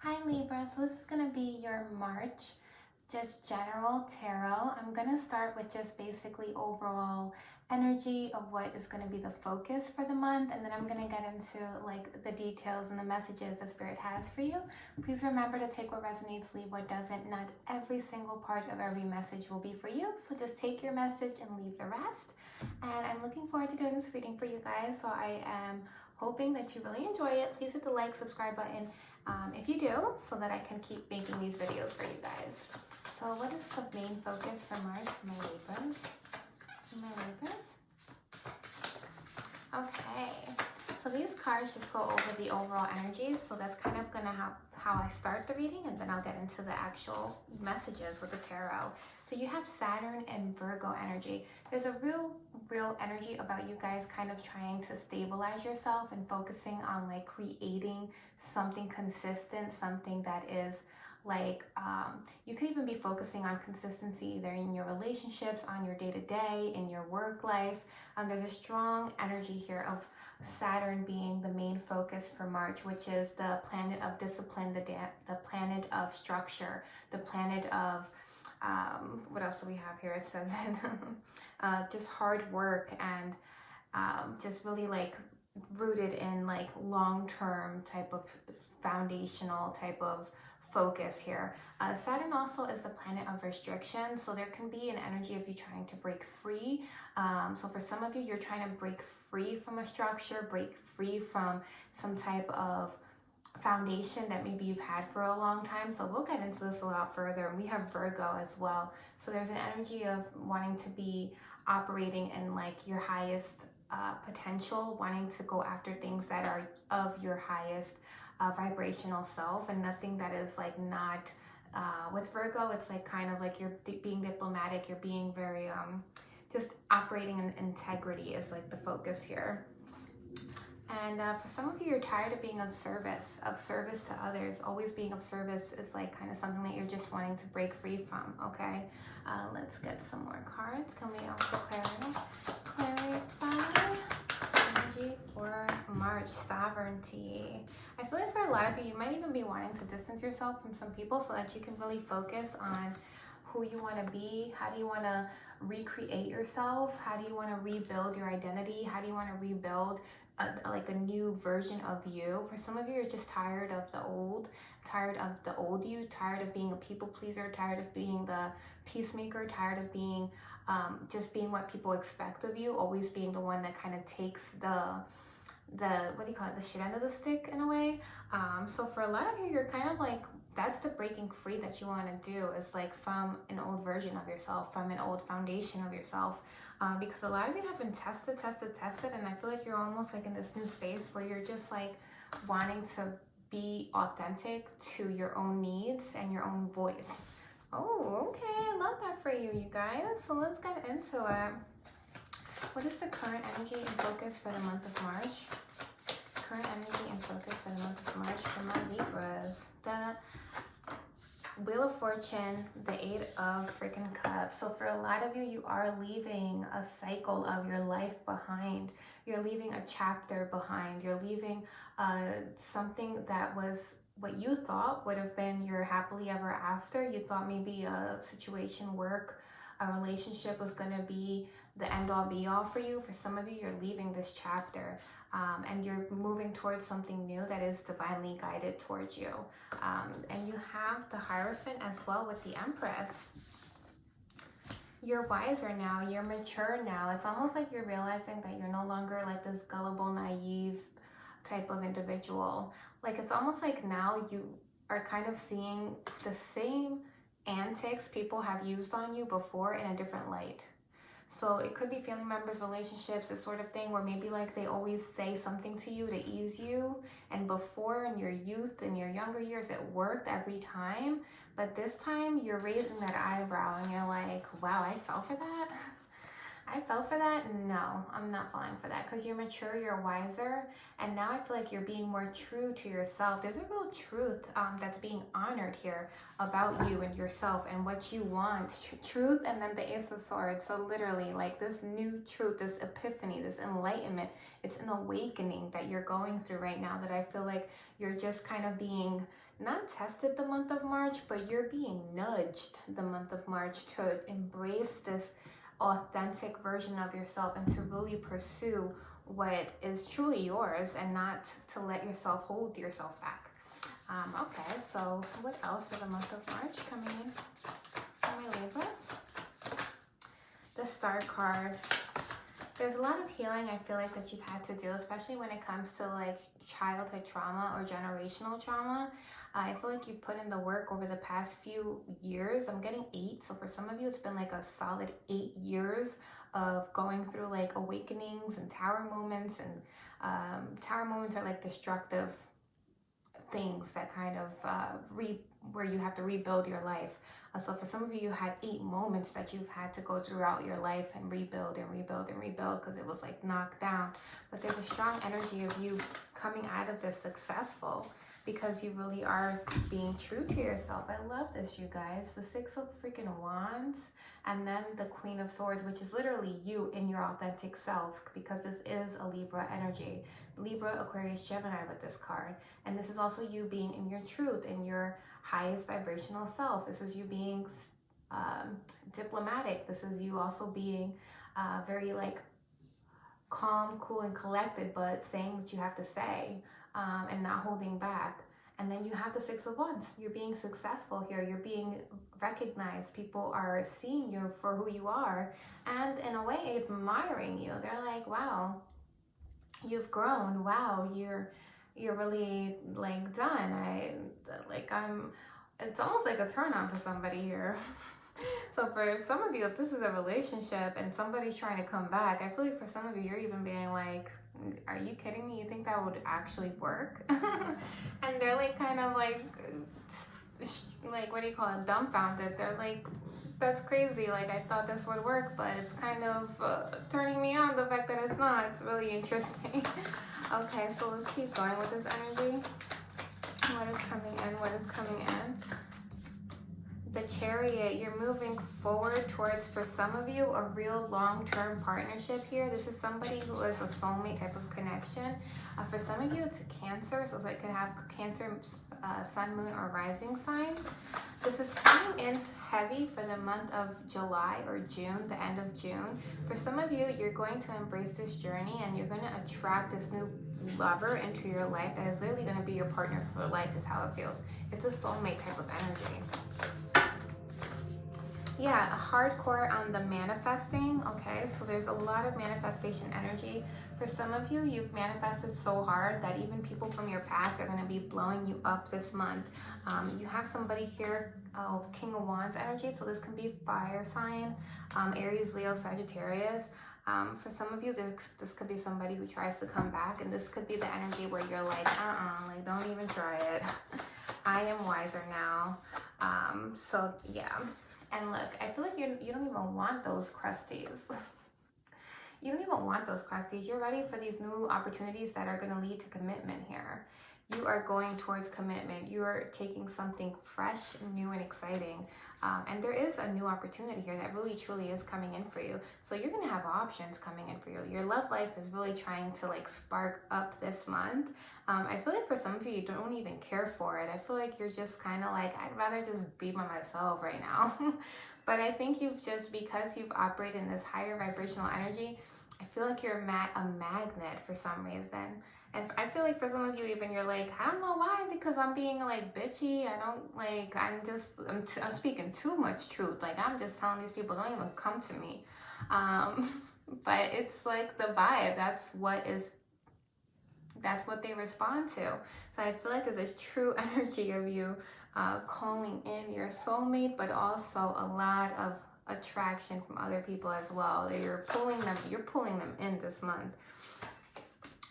Hi Libra, so this is going to be your March, just general tarot. I'm going to start with just basically overall energy of what is going to be the focus for the month, and then I'm going to get into like the details and the messages that Spirit has for you. Please remember to take what resonates, leave what doesn't. Not every single part of every message will be for you, so just take your message and leave the rest. And I'm looking forward to doing this reading for you guys, so I am hoping that you really enjoy it. Please hit the like, subscribe button if you do, so that I can keep making these videos for you guys. So what is the main focus for March for my Libras? Okay, so these cards just go over the overall energies, so that's kind of gonna how I start the reading, and then I'll get into the actual messages with the tarot. So you have Saturn and Virgo energy. There's a real energy about you guys kind of trying to stabilize yourself and focusing on like creating something consistent, something that is like you could even be focusing on consistency either in your relationships, on your day-to-day, in your work life. There's a strong energy here of Saturn being the main focus for March, which is the planet of discipline, the planet of structure, the planet of what else do we have here? It says just hard work and just really like rooted in like long-term type of foundational type of focus here. Saturn also is the planet of restriction, so there can be an energy of you trying to break free. So for some of you, you're trying to break free from a structure, break free from some type of foundation that maybe you've had for a long time. So we'll get into this a lot further. And we have Virgo as well. So there's an energy of wanting to be operating in like your highest potential, wanting to go after things that are of your highest vibrational self, and nothing that is like not with Virgo. It's like kind of like you're being diplomatic, you're being very just operating in integrity is like the focus here. And for some of you, you're tired of being of service to others. Always being of service is like kind of something that you're just wanting to break free from, okay? Let's get some more cards. Can we also clarify energy for March? Sovereignty. I feel like for a lot of you, you might even be wanting to distance yourself from some people so that you can really focus on who you want to be. How do you want to recreate yourself? How do you want to rebuild your identity? How do you want to rebuild like a new version of you? For some of you, you're just tired of the old you, tired of being a people pleaser, tired of being the peacemaker, tired of being just being what people expect of you, always being the one that kind of takes the what do you call it, the shit end of the stick in a way. So for a lot of you, you're kind of like, that's the breaking free that you want to do, is like from an old version of yourself, from an old foundation of yourself. Because a lot of you have been tested, and I feel like you're almost like in this new space where you're just like wanting to be authentic to your own needs and your own voice. Oh, okay, I love that for you, you guys. So let's get into it. What is the current energy and focus for the month of March? Current energy and focus for the month of March for my Libras. The Wheel of Fortune, the Eight of freaking Cups. So for a lot of you, you are leaving a cycle of your life behind. You're leaving a chapter behind. You're leaving something that was what you thought would have been your happily ever after. You thought maybe a situation, work, a relationship was going to be the end all be all for you. For some of you, you're leaving this chapter and you're moving towards something new that is divinely guided towards you. And you have the Hierophant as well with the Empress. You're wiser now, you're mature now. It's almost like you're realizing that you're no longer like this gullible, naive type of individual. Like it's almost like now you are kind of seeing the same antics people have used on you before in a different light. So it could be family members, relationships, this sort of thing, where maybe like they always say something to you to ease you. And before in your youth, in your younger years, it worked every time. But this time you're raising that eyebrow and you're like, wow, I fell for that. I fell for that? No, I'm not falling for that because you're mature, you're wiser, and now I feel like you're being more true to yourself. There's a real truth that's being honored here about you and yourself and what you want. Truth and then the Ace of Swords. So literally, like this new truth, this epiphany, this enlightenment, it's an awakening that you're going through right now that I feel like you're just kind of being not tested the month of March, but you're being nudged the month of March to embrace this authentic version of yourself and to really pursue what is truly yours and not to let yourself hold yourself back. Okay, so what else for the month of March coming in for my Libras? The Star card. There's a lot of healing I feel like that you've had to do, especially when it comes to like childhood trauma or generational trauma. I feel like you've put in the work over the past few years. I'm getting 8. So for some of you, it's been like a solid 8 years of going through like awakenings and tower moments. And tower moments are like destructive things that kind of where you have to rebuild your life. So for some of you, you had 8 moments that you've had to go throughout your life and rebuild and rebuild and rebuild because it was like knocked down. But there's a strong energy of you coming out of this successful because you really are being true to yourself. I love this, you guys. The 6 of freaking Wands and then the Queen of Swords, which is literally you in your authentic self because this is a Libra energy. Libra, Aquarius, Gemini with this card. And this is also you being in your truth, in your highest vibrational self. This is you being diplomatic. This is you also being very like calm, cool, and collected, but saying what you have to say and not holding back. And then you have the 6 of Wands. You're being successful here. You're being recognized. People are seeing you for who you are and in a way admiring you. They're like, wow, you've grown. Wow, you're really like done. It's almost like a turn on for somebody here. So for some of you, if this is a relationship and somebody's trying to come back, I feel like for some of you, you're even being like, are you kidding me? You think that would actually work? And they're like kind of like, what do you call it? Dumbfounded. They're like, that's crazy. Like, I thought this would work, but it's kind of turning me on the fact that it's not. It's really interesting. Okay, so let's keep going with this energy. What is coming in? What is coming in? The Chariot, you're moving forward towards, for some of you, a real long-term partnership here. This is somebody who is a soulmate type of connection. For some of you, it's a Cancer, so it could have Cancer, Sun, Moon, or Rising signs. This is coming in heavy for the month of July or June, the end of June. For some of you, you're going to embrace this journey and you're going to attract this new lover into your life that is literally going to be your partner for life, is how it feels. It's a soulmate type of energy. Yeah, hardcore on the manifesting. Okay, so there's a lot of manifestation energy. For some of you, you've manifested so hard that even people from your past are going to be blowing you up this month. You have somebody here, King of Wands energy, so this can be fire sign, Aries, Leo, Sagittarius. For some of you, this could be somebody who tries to come back, and this could be the energy where you're like, like don't even try it. I am wiser now. So yeah. And look, I feel like you don't even want those crusties. You don't even want those crusties. You're ready for these new opportunities that are going to lead to commitment here. You are going towards commitment. You are taking something fresh, new, and exciting. And there is a new opportunity here that really, truly is coming in for you. So you're going to have options coming in for you. Your love life is really trying to like spark up this month. I feel like for some of you, you don't even care for it. I feel like you're just kind of like, I'd rather just be by myself right now. But I think because you've operated in this higher vibrational energy, I feel like you're a magnet for some reason. And I feel like for some of you, even you're like, I don't know why, because I'm being like bitchy. I'm speaking too much truth. Like, I'm just telling these people, don't even come to me. But it's like the vibe. That's what they respond to. So I feel like there's a true energy of you calling in your soulmate, but also a lot of attraction from other people as well. You're pulling them in this month.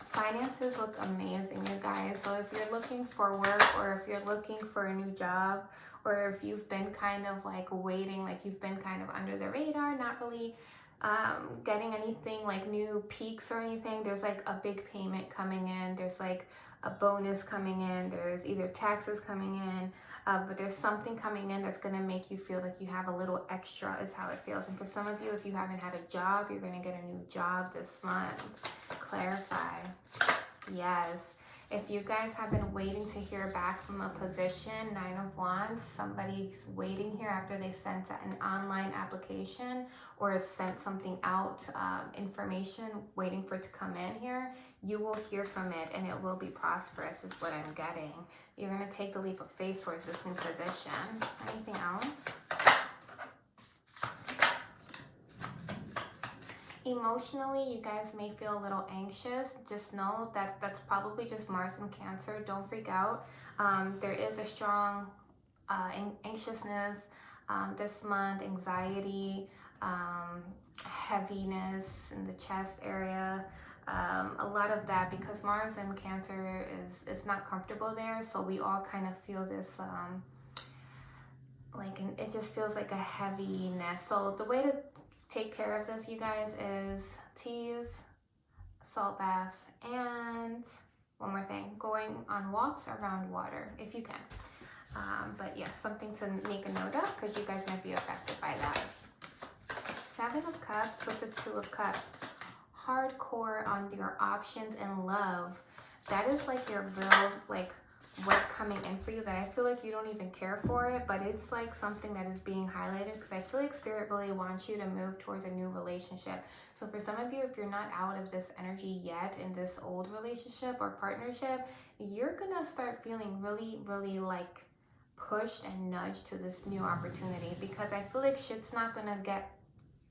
Finances look amazing, you guys. So if you're looking for work, or if you're looking for a new job, or if you've been kind of like waiting, like you've been kind of under the radar, not really getting anything like new peaks or anything. There's like a big payment coming in. There's like a bonus coming in. There's either taxes coming in, but there's something coming in that's going to make you feel like you have a little extra is how it feels. And for some of you, if you haven't had a job, you're going to get a new job this month. Clarify. Yes. If you guys have been waiting to hear back from a position, 9 of Wands, somebody's waiting here after they sent an online application or sent something out, information, waiting for it to come in here, you will hear from it and it will be prosperous is what I'm getting. You're going to take the leap of faith towards this new position. Anything else? Emotionally, you guys may feel a little anxious. Just know that that's probably just Mars in Cancer. Don't freak out. There is a strong anxiousness this month, anxiety, heaviness in the chest area. A lot of that because Mars in Cancer is not comfortable there. So we all kind of feel this it just feels like a heaviness. So the way to take care of this, you guys, is teas, salt baths, and one more thing, going on walks around water if you can. But yes, something to make a note of because you guys might be affected by that. 7 of Cups with the 2 of Cups. Hardcore on your options in love. That is like your real, like, what's coming in for you that I feel like you don't even care for it, but it's like something that is being highlighted because I feel like Spirit really wants you to move towards a new relationship. So for some of you, if you're not out of this energy yet in this old relationship or partnership, you're gonna start feeling really, really like pushed and nudged to this new opportunity because I feel like shit's not gonna get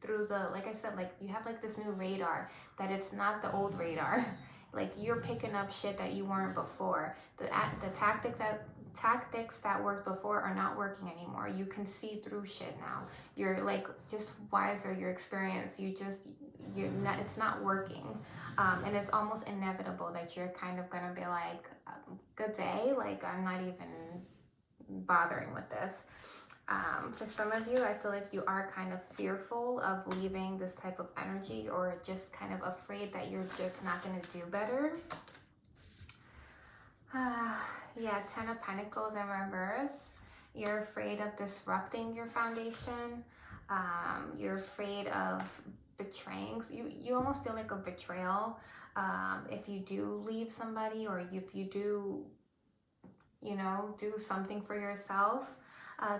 through the, like I said, like you have like this new radar that it's not the old radar. Like you're picking up shit that you weren't before. The tactics that worked before are not working anymore. You can see through shit now. You're like just wiser. Your experience. It's not working, and it's almost inevitable that you're kind of gonna be like, good day. Like I'm not even bothering with this. For some of you, I feel like you are kind of fearful of leaving this type of energy or just kind of afraid that you're just not going to do better. Yeah, 10 of Pentacles in reverse. You're afraid of disrupting your foundation. You're afraid of betraying. You almost feel like a betrayal if you do leave somebody or if you do, do something for yourself.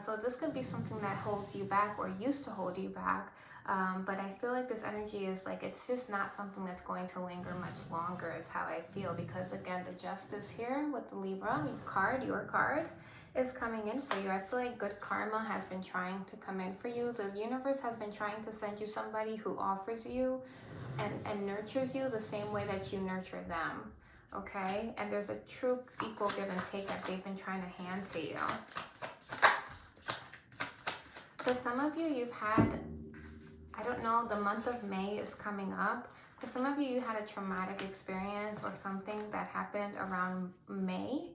So this could be something that holds you back or used to hold you back. But I feel like this energy is like, it's just not something that's going to linger much longer is how I feel. Because again, the Justice here with the Libra your card is coming in for you. I feel like good karma has been trying to come in for you. The universe has been trying to send you somebody who offers you and nurtures you the same way that you nurture them. Okay? And there's a true equal give and take that they've been trying to hand to you. For some of you, you've had, I don't know, the month of May is coming up. For some of you, you had a traumatic experience or something that happened around May.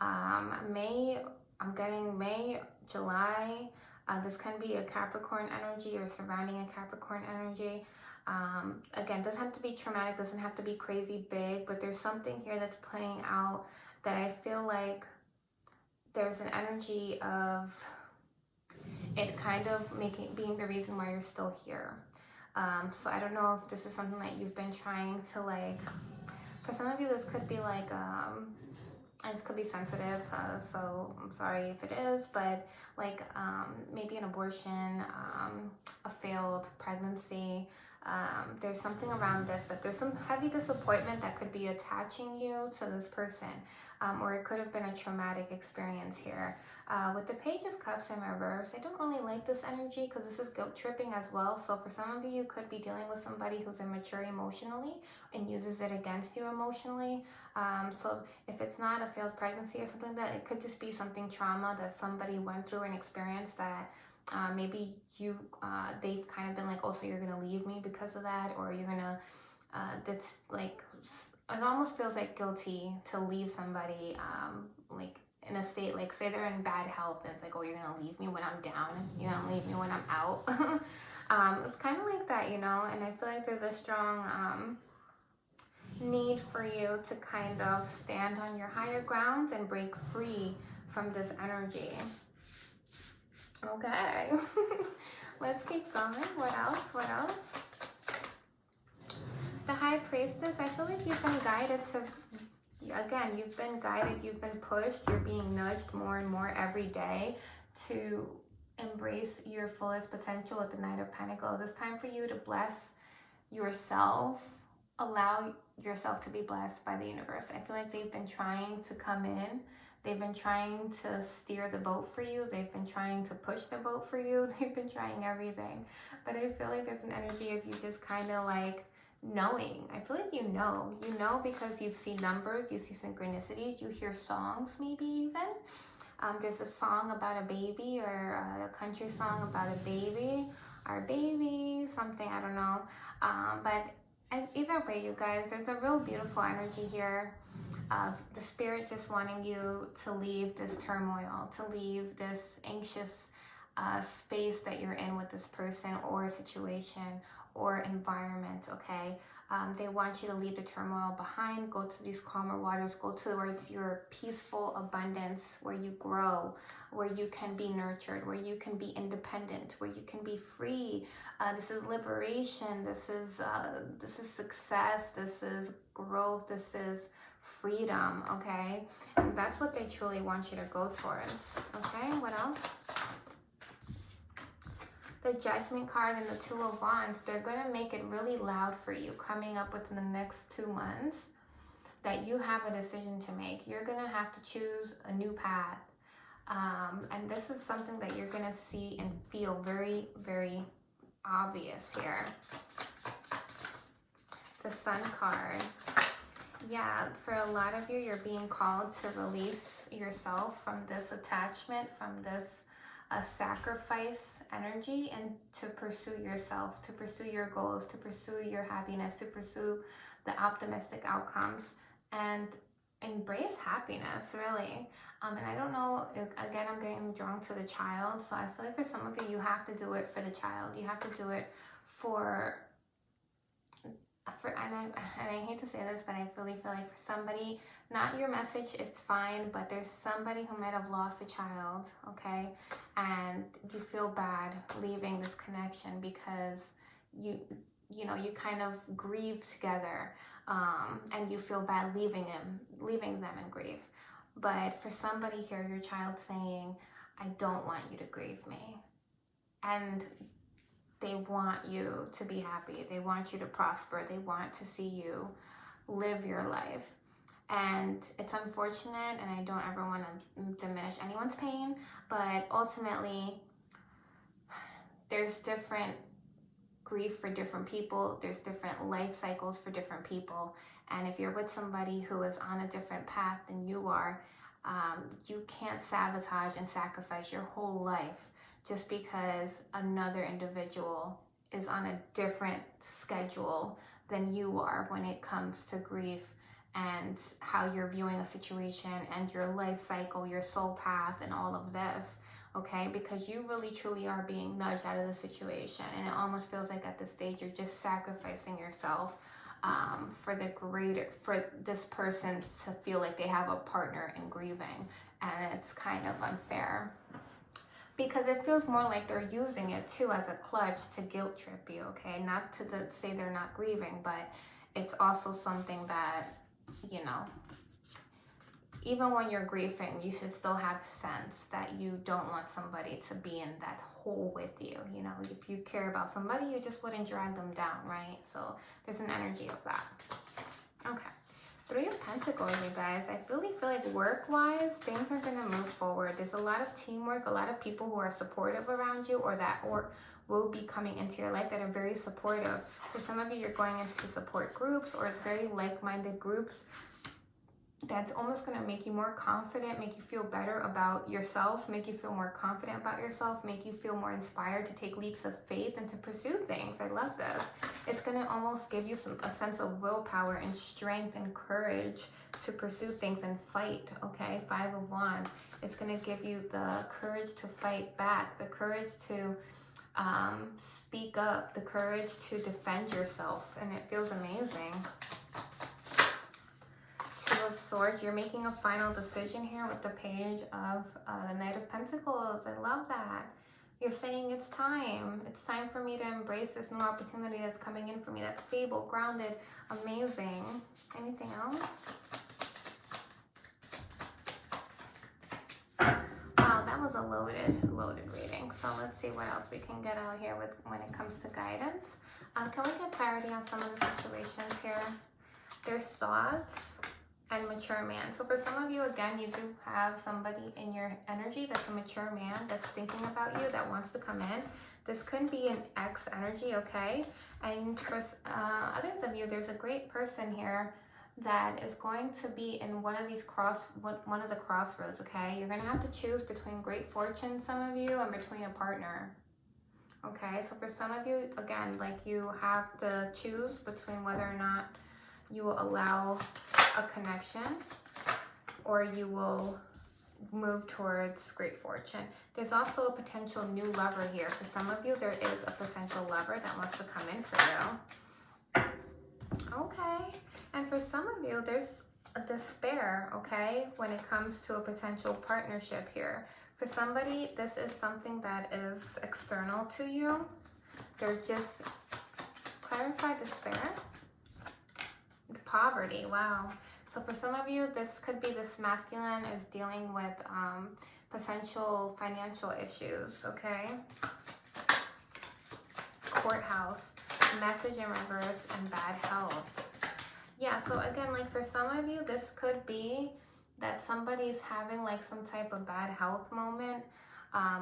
I'm getting May, July. This can be a Capricorn energy or surrounding a Capricorn energy. Again, doesn't have to be traumatic, doesn't have to be crazy big, but there's something here that's playing out that I feel like there's an energy of it kind of being the reason why you're still here. So I don't know if this is something that you've been trying to like, for some of you, this could be like, it could be sensitive, so I'm sorry if it is, but like maybe an abortion, a failed pregnancy. There's something around this that there's some heavy disappointment that could be attaching you to this person, or it could have been a traumatic experience here. With the Page of Cups in reverse, I don't really like this energy because this is guilt tripping as well. So for some of you, you could be dealing with somebody who's immature emotionally and uses it against you emotionally. So if it's not a failed pregnancy or something like that, it could just be something trauma that somebody went through and experienced that maybe they've kind of been like, oh, so you're gonna leave me because of that, or you're gonna that's like, it almost feels like guilty to leave somebody like in a state, like say they're in bad health and it's like, oh, you're gonna leave me when I'm down, you're gonna leave me when I'm out. It's kind of like that, you know, and I feel like there's a strong need for you to kind of stand on your higher grounds and break free from this energy. Okay. Let's keep going. What else? What else? The High Priestess, I feel like you've been guided to, again, you've been guided, you've been pushed, you're being nudged more and more every day to embrace your fullest potential at the Knight of Pentacles. It's time for you to bless yourself, allow yourself to be blessed by the universe. I feel like they've been trying to come in. They've been trying to steer the boat for you. They've been trying to push the boat for you. They've been trying everything. But I feel like there's an energy of you just kind of like knowing. I feel like you know because you see numbers, you see synchronicities, you hear songs maybe even. There's a song about a baby, or a country song about a baby, our baby, something, I don't know. But either way, you guys, there's a real beautiful energy here of the spirit just wanting you to leave this turmoil, to leave this anxious space that you're in with this person or situation or environment, okay? They want you to leave the turmoil behind, go to these calmer waters, go towards your peaceful abundance where you grow, where you can be nurtured, where you can be independent, where you can be free. This is liberation, this is success, this is growth, this is freedom, okay? And that's what they truly want you to go towards, okay? What else? The Judgment card and the Two of Wands, they're going to make it really loud for you coming up within the next 2 months that you have a decision to make. You're going to have to choose a new path. And this is something that you're going to see and feel very, very obvious here. The Sun card. Yeah, for a lot of you, you're being called to release yourself from this attachment, from this sacrifice energy, and to pursue yourself, to pursue your goals, to pursue your happiness, to pursue the optimistic outcomes, and embrace happiness, really. And I don't know, again, I'm getting drawn to the child, so I feel like for some of you, you have to do it for the child. You have to do it for and I hate to say this, but I really feel like for somebody, not your message, it's fine, but there's somebody who might have lost a child, okay? And you feel bad leaving this connection because you kind of grieve together, and you feel bad leaving them in grief. But for somebody here, your child saying, I don't want you to grieve me. And they want you to be happy. They want you to prosper. They want to see you live your life. And it's unfortunate, and I don't ever want to diminish anyone's pain, but ultimately, there's different grief for different people. There's different life cycles for different people. And if you're with somebody who is on a different path than you are, you can't sabotage and sacrifice your whole life just because another individual is on a different schedule than you are when it comes to grief and how you're viewing a situation and your life cycle, your soul path, and all of this, okay? Because you really truly are being nudged out of the situation, and it almost feels like at this stage you're just sacrificing yourself for this person to feel like they have a partner in grieving, and it's kind of unfair. Because it feels more like they're using it too as a clutch to guilt trip you, okay? Not to say they're not grieving, but it's also something that, even when you're grieving, you should still have sense that you don't want somebody to be in that hole with you. If you care about somebody, you just wouldn't drag them down, right? So there's an energy of that. Okay. 3 of Pentacles, you guys. I really feel like work-wise, things are going to move forward. There's a lot of teamwork, a lot of people who are supportive around you or will be coming into your life that are very supportive. For some of you, you're going into support groups or very like-minded groups. That's almost going to make you more confident, make you feel better about yourself, make you feel more confident about yourself, make you feel more inspired to take leaps of faith and to pursue things. I love this. It's going to almost give you a sense of willpower and strength and courage to pursue things and fight, okay? 5 of Wands. It's going to give you the courage to fight back, the courage to speak up, the courage to defend yourself, and it feels amazing. Two of Swords, you're making a final decision here with the Page of the Knight of Pentacles. I love that. You're saying it's time. It's time for me to embrace this new opportunity that's coming in for me. That's stable, grounded, amazing. Anything else? Wow, that was a loaded reading. So let's see what else we can get out here with when it comes to guidance. Can we get clarity on some of the situations here? There's thoughts and mature man. So for some of you, again, you do have somebody in your energy that's a mature man that's thinking about you, that wants to come in. This could be an ex energy, okay? And for others of you, there's a great person here that is going to be in one of these one of the crossroads, okay? You're gonna have to choose between great fortune, some of you, and between a partner. Okay, so for some of you, again, like you have to choose between whether or not you will allow a connection or you will move towards great fortune. There's also a potential new lover here. For some of you, there is a potential lover that wants to come in for you. Okay, and for some of you, there's a despair, okay, when it comes to a potential partnership here. For somebody, this is something that is external to you. They're just, clarify despair. Poverty, wow. So for some of you, this could be this masculine is dealing with potential financial issues, okay? Courthouse, message in reverse, and bad health. Yeah, so again, like for some of you, this could be that somebody's having like some type of bad health moment,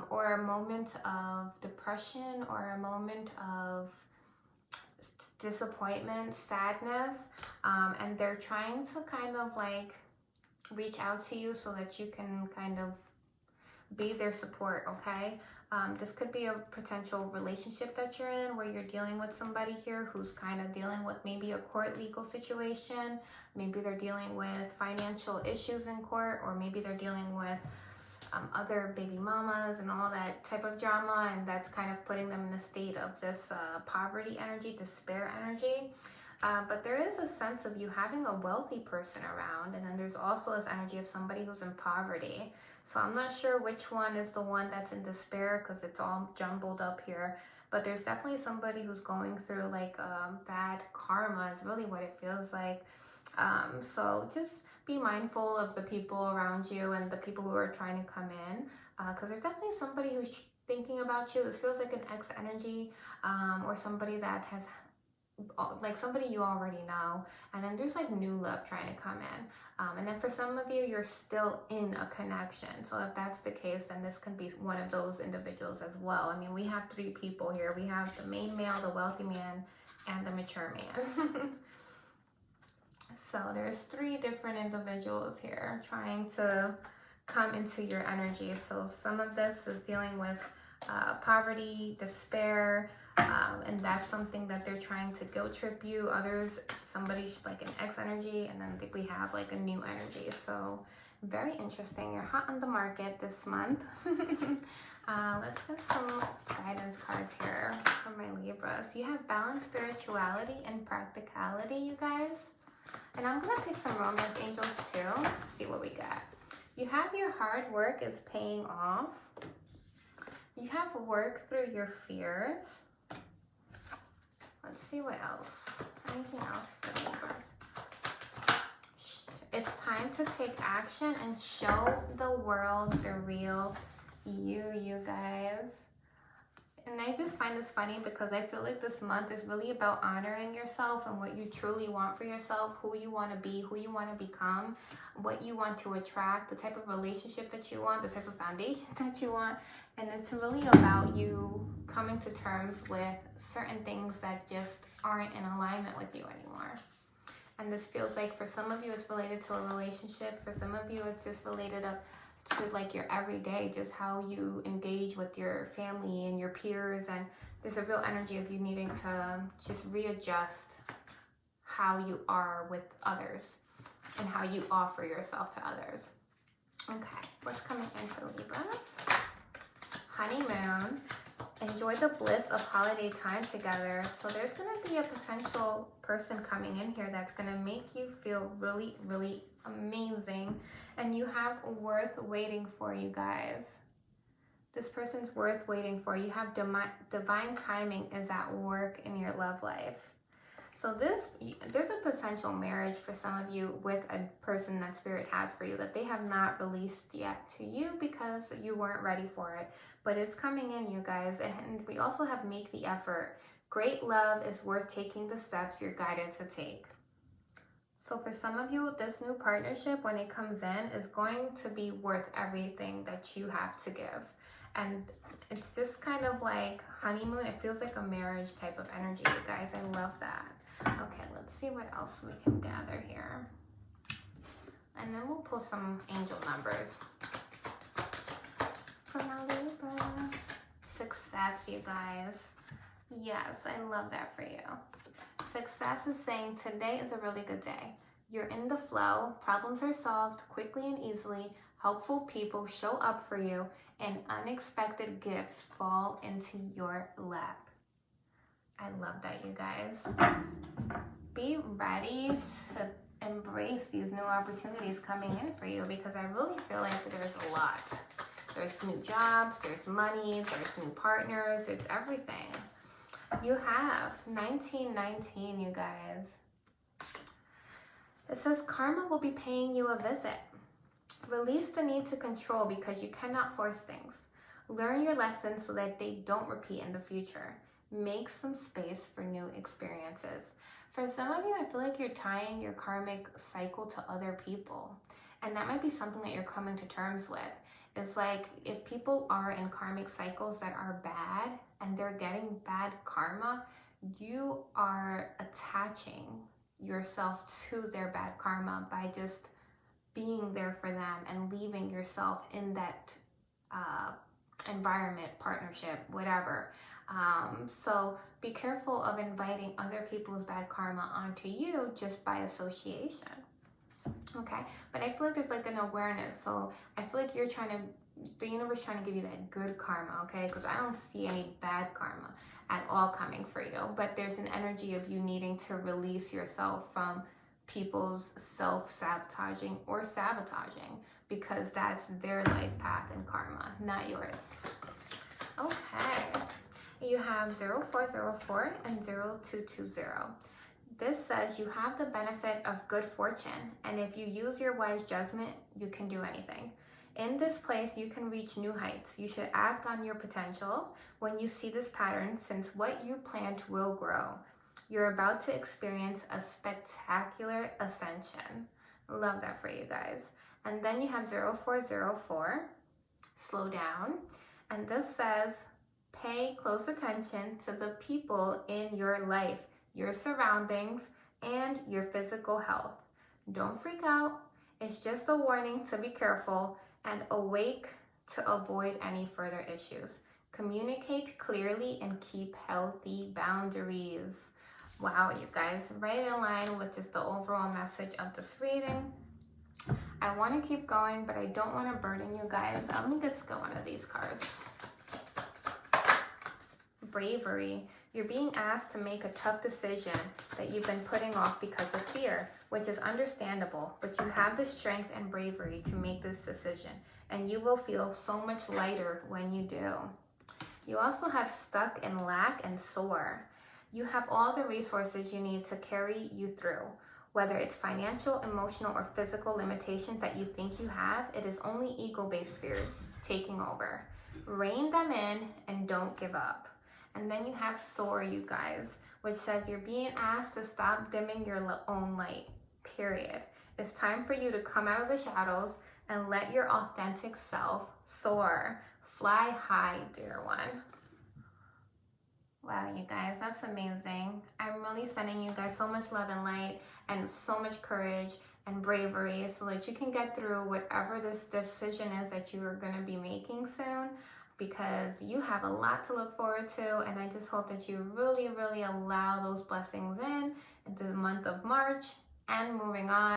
or a moment of depression, or a moment of disappointment, sadness, and they're trying to kind of like reach out to you so that you can kind of be their support, okay? This could be a potential relationship that you're in where you're dealing with somebody here who's kind of dealing with maybe a court legal situation. Maybe they're dealing with financial issues in court, or maybe they're dealing with other baby mamas and all that type of drama, and that's kind of putting them in a state of this poverty energy, despair energy. But there is a sense of you having a wealthy person around, and then there's also this energy of somebody who's in poverty. So I'm not sure which one is the one that's in despair because it's all jumbled up here. But there's definitely somebody who's going through like bad karma is really what it feels like. So just be mindful of the people around you and the people who are trying to come in, because there's definitely somebody who's thinking about you. This feels like an ex energy, or somebody that has like somebody you already know, and then there's like new love trying to come in, and then for some of you, you're still in a connection. So if that's the case, then this can be one of those individuals as well. I mean, we have three people here. We have the main male, the wealthy man, and the mature man. So there's three different individuals here trying to come into your energy. So some of this is dealing with poverty, despair, and that's something that they're trying to guilt trip you. Others, somebody's like an ex energy, and then we have like a new energy. So very interesting. You're hot on the market this month. Let's get some guidance cards here for my Libras. You have balance, spirituality, and practicality, you guys. And I'm going to pick some romance angels too to see what we got. You have your hard work is paying off. You have work through your fears. Let's see what else. Anything else for Libras? It's time to take action and show the world the real you guys. And I just find this funny because I feel like this month is really about honoring yourself and what you truly want for yourself, who you want to be, who you want to become, what you want to attract, the type of relationship that you want, the type of foundation that you want. And it's really about you coming to terms with certain things that just aren't in alignment with you anymore. And this feels like for some of you it's related to a relationship. For some of you it's just related to like your everyday, just how you engage with your family and your peers. And there's a real energy of you needing to just readjust how you are with others and how you offer yourself to others. Okay, what's coming in for Libras? Honeymoon Enjoy the bliss of holiday time together. So there's going to be a potential person coming in here that's going to make you feel really, really amazing. And you have worth waiting for, you guys. This person's worth waiting for. You have divine timing is at work in your love life. So there's a potential marriage for some of you with a person that Spirit has for you that they have not released yet to you because you weren't ready for it. But it's coming in, you guys. And we also have make the effort. Great love is worth taking the steps you're guided to take. So for some of you, this new partnership, when it comes in, is going to be worth everything that you have to give. And it's just kind of like honeymoon. It feels like a marriage type of energy, you guys. I love that. Okay, let's see what else we can gather here. And then we'll pull some angel numbers. For my Libras. Success, you guys. Yes, I love that for you. Success is saying today is a really good day. You're in the flow. Problems are solved quickly and easily. Helpful people show up for you. And unexpected gifts fall into your lap. I love that, you guys. Be ready to embrace these new opportunities coming in for you because I really feel like there's a lot. There's new jobs, there's money, there's new partners, there's everything. You have 1919, you guys. It says karma will be paying you a visit. Release the need to control because you cannot force things. Learn your lessons so that they don't repeat in the future. Make some space for new experiences. For some of you, I feel like you're tying your karmic cycle to other people. And that might be something that you're coming to terms with. It's like if people are in karmic cycles that are bad and they're getting bad karma, you are attaching yourself to their bad karma by just being there for them and leaving yourself in that environment, partnership, whatever. So be careful of inviting other people's bad karma onto you just by association. Okay, but I feel like there's like an awareness. So I feel like the universe trying to give you that good karma, okay? Because I don't see any bad karma at all coming for you. But there's an energy of you needing to release yourself from people's self-sabotaging or sabotaging because that's their life path and karma, not yours. Okay, you have 0404 and 0220. This says you have the benefit of good fortune, and if you use your wise judgment, you can do anything. In this place, you can reach new heights. You should act on your potential when you see this pattern, since what you plant will grow. You're about to experience a spectacular ascension. Love that for you guys. And then you have 0404, slow down. And this says, pay close attention to the people in your life, your surroundings, and your physical health. Don't freak out. It's just a warning to be careful and awake to avoid any further issues. Communicate clearly and keep healthy boundaries. Wow, you guys, right in line with just the overall message of this reading. I want to keep going, but I don't want to burden you guys. Let me get to one of these cards. Bravery. You're being asked to make a tough decision that you've been putting off because of fear, which is understandable, but you have the strength and bravery to make this decision, and you will feel so much lighter when you do. You also have stuck in lack and sore. You have all the resources you need to carry you through. Whether it's financial, emotional, or physical limitations that you think you have, it is only ego-based fears taking over. Rein them in and don't give up. And then you have soar, you guys, which says you're being asked to stop dimming your own light, period. It's time for you to come out of the shadows and let your authentic self soar. Fly high, dear one. Wow, you guys, that's amazing. I'm really sending you guys so much love and light and so much courage and bravery so that you can get through whatever this decision is that you are going to be making soon, because you have a lot to look forward to, and I just hope that you really, really allow those blessings into the month of March and moving on.